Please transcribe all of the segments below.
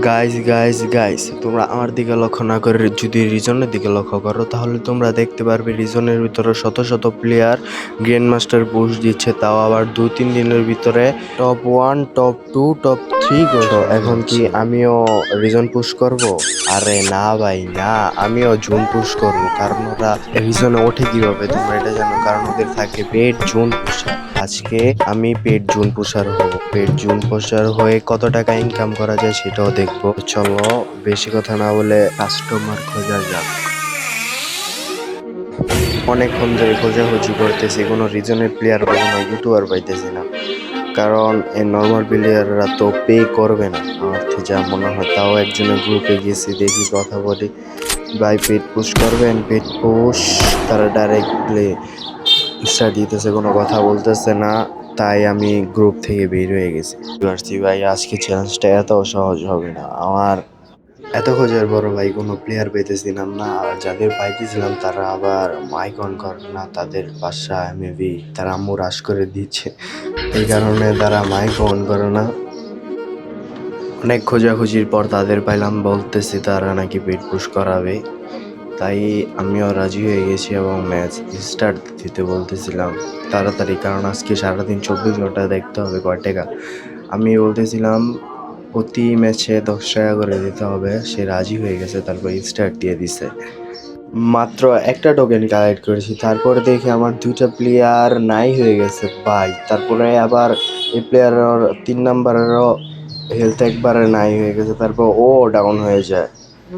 Guys guys guys, তোমরা আমার দিকে লক্ষ্য না করে যদি রিজনের দিকে লক্ষ্য করো তাহলে তোমরা দেখতে পারবে রিজনের ভিতরে শত শত প্লেয়ার গ্র্যান্ড মাস্টার পুশ দিচ্ছে, তাও আবার 2-3 দিনের ভিতরে টপ 1, টপ 2, টপ 3 করছে। এখন কি আমিও রিজন পুশ করব? আরে না ভাই না, আমিও জুন পুশ করব, কারণ ওরা রিজনে ওঠে কিভাবে তোমরা এটা জানো? কারণ ওদের থাকে পেড জুন পুষার। আজকে আমি পেড জুন পুষার হব। পেড জুন পুষার হয়ে কত টাকা ইনকাম করা যায় সেটাও দেখবো। চলো বেশি কথা না বলে কাস্টমার খোঁজা যাক। অনেকক্ষণ ধরে খোঁজাখুঁজি করতেছি, কোনো রিজনের প্লেয়ার বা কোনো ইউটিউবার পাইতেছি না, কারণ এই নর্মাল প্লেয়াররা তো পে করবে না আমার তো যা মনে হয়। তাও একজনের গ্রুপে গেছি, দেখি কথা বলি, ভাই পেড পুশ করবেন? Paid push. তারা ডাইরেক্টলি স্টার্ট দিতেছে, কোনো কথা বলতেছে না, তাই আমি গ্রুপ থেকে বের হয়ে গেছি। ভাবছি ভাই আজকে চ্যালেঞ্জটা এত সহজ হবে না আমার। এত খোঁজার পরও ভাই কোনো প্লেয়ার পাইতেছিলাম না, আর যাদের পাইতেছিলাম তারা আবার মাইক অন করে না, তাদের বাসায় মেবি তারা আম্মু রাশ করে দিচ্ছে, এই কারণে তারা মাইক অন করে না। অনেক খোঁজাখুঁজির পর তাদের পাইলাম, বলতেছি তারা নাকি পেড পুশ করাবে, তাই আমিও রাজি হয়ে গেছি এবং ম্যাচ স্টার্ট দিতে বলতেছিলাম তাড়াতাড়ি, কারণ আজকে সারাদিন 24 ঘন্টা দেখতে হবে কয় টাকা। আমি বলতেছিলাম প্রতি ম্যাচে 10 টাকা করে দিতে হবে, সে রাজি হয়ে গেছে, তারপর স্টার্ট দিয়ে দিছে। মাত্র একটা টোকেন কালেক্ট করেছি, তারপরে দেখি আমার 2টা প্লেয়ার নাই হয়ে গেছে ভাই। তারপরে আবার এই প্লেয়ারের 3 নাম্বারেরও হেলথ একবারে নাই হয়ে গেছে, তারপর ও ডাউন হয়ে যায়।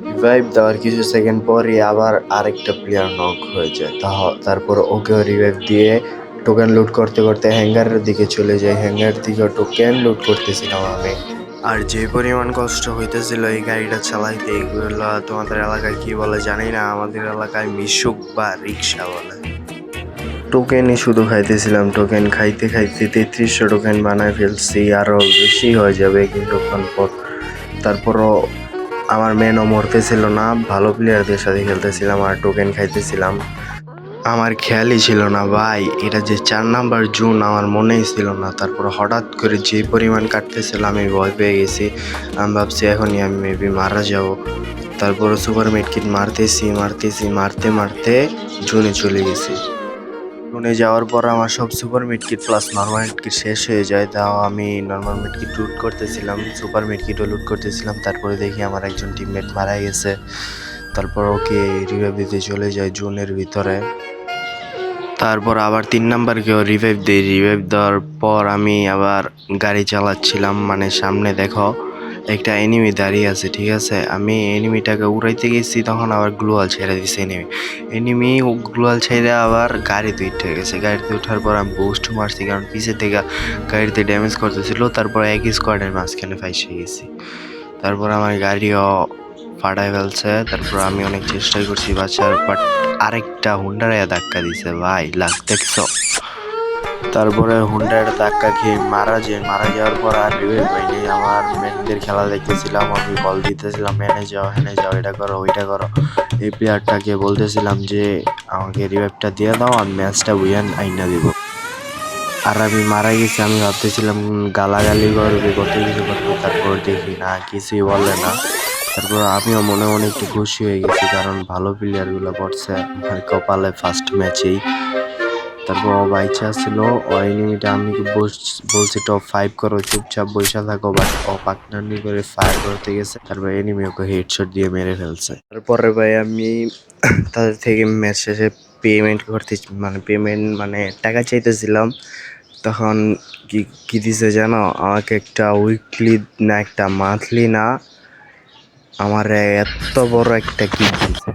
রিভাইভ দেওয়ার কিছু সেকেন্ড পরই আবার আরেকটা প্লেয়ার নক হয়ে যায়, তারপর ওকেও রিভাইভ দিয়ে টোকেন লুট করতে করতে হ্যাঙ্গারের দিকে চলে যায়। হ্যাঙ্গার দিকে টোকেন লুট করতেছিলাম আমি। আর যে পরিমাণ কষ্ট হইতেছিল এই গাড়িটা চালাইতে, এগুলো তোমাদের এলাকায় কি বলে জানি না, আমাদের এলাকায় মিশুক বা রিক্সা বলে। টোকেনই শুধু খাইতেছিলাম, টোকেন খাইতে খাইতে 3300 টোকেন বানায় ফেলছি, আরও বেশি হয়ে যাবে কিছুক্ষণ পর। তারপরও আমার মেনও মরতেছিল না, ভালো প্লেয়ারদের সাথে খেলতেছিলাম আর টোকেন খাইতেছিলাম। আমার খেয়ালই ছিল না ভাই এটা যে 4 নাম্বার জুন, আমার মনেই ছিল না। তারপর হঠাৎ করে যে পরিমাণ কাটতেছিল আমি ভয় পেয়ে গেছি, আমি ভাবছি এখনই আমি মেবি মারা যাব। তারপরে সুপার মেডকিট মারতে মারতে জুনে চলে গেছি। জুনে যাওয়ার পর আমার সব super medkit plus normal medkit শেষ হয়ে যায়, তাও আমি নর্মাল মেডকিট লুট করতেছিলাম, সুপার মেডকিটও লুট করতেছিলাম। তারপরে দেখি আমার একজন টিমমেট মারা গেছে, তারপর ওকে রিভাইভ দিতে চলে যায় জুনের ভিতরে। তারপর আবার 3 নাম্বারকেও রিভাইভ দিই। রিভাইভ দেওয়ার পর আমি আবার গাড়ি চালাচ্ছিলাম, মানে সামনে দেখো একটা এনিমি দাঁড়িয়ে আছে, ঠিক আছে? আমি এনিমিটাকে উড়াইতে গেছি, তখন আবার গ্লোয়াল ছেড়ে দিছে এনিমি গ্লোয়াল ছেড়ে আবার গাড়িতে উঠে গেছে। গাড়িতে ওঠার পর আমি বুস্ট মারছি, কারণ পিছে থেকে গাড়িতে ড্যামেজ করতেছিল। তারপর একই স্কোয়াডের মাঝখানে ফাইসে গেছি, তারপর আমার গাড়িও ফাটাই ফেলছে। তারপর আমি অনেক চেষ্টাই করছি বাঁচার, বাট আরেকটা হুন্ডারে ধাক্কা দিছে ভাই, লাগ দেখছো? তারপরে হুন্ডার ধাক্কা খেয়ে মারা যাওয়ার পর আর রিভাইভ হয়নি। আমার ম্যানদের খেলা দেখতেছিলাম, আমি কল দিতেছিলাম হেনে যাও এটা করো ওইটা করো। এই প্লেয়ারটাকে বলতেছিলাম যে আমাকে রিভাইভটা দিয়ে দাও, আমি ম্যাচটা বুঝান আইনা দিব। আর আমি মারা গেছি, আমি ভাবতেছিলাম গালাগালি করবে, কত কিছু করবে, তারপর দেখি না, কিছুই বলে না। তারপর আমিও মনে মনে একটু খুশি হয়ে গেছি, কারণ ভালো প্লেয়ারগুলো পড়ছে আমার কপালে ফার্স্ট ম্যাচেই। তারপর ও বাইচা ছিল, ও এনিমিটা আমি বলছি টপ 5 করো, চুপচাপ বসে থাকো, বাট ও পাকনামি করে ফায়ার করতে গেছে, তারপর এনিমি ওকে হেডশট দিয়ে মেরে ফেলছে। তারপরে ভাই আমি তাদের থেকে ম্যাচ শেষে পেমেন্ট মানে টাকা চাইতেছিলাম, তখন কি দিছে জানো? আমাকে একটা উইকলি না একটা মান্থলি না, আমার এত বড় একটা কিট দিছে।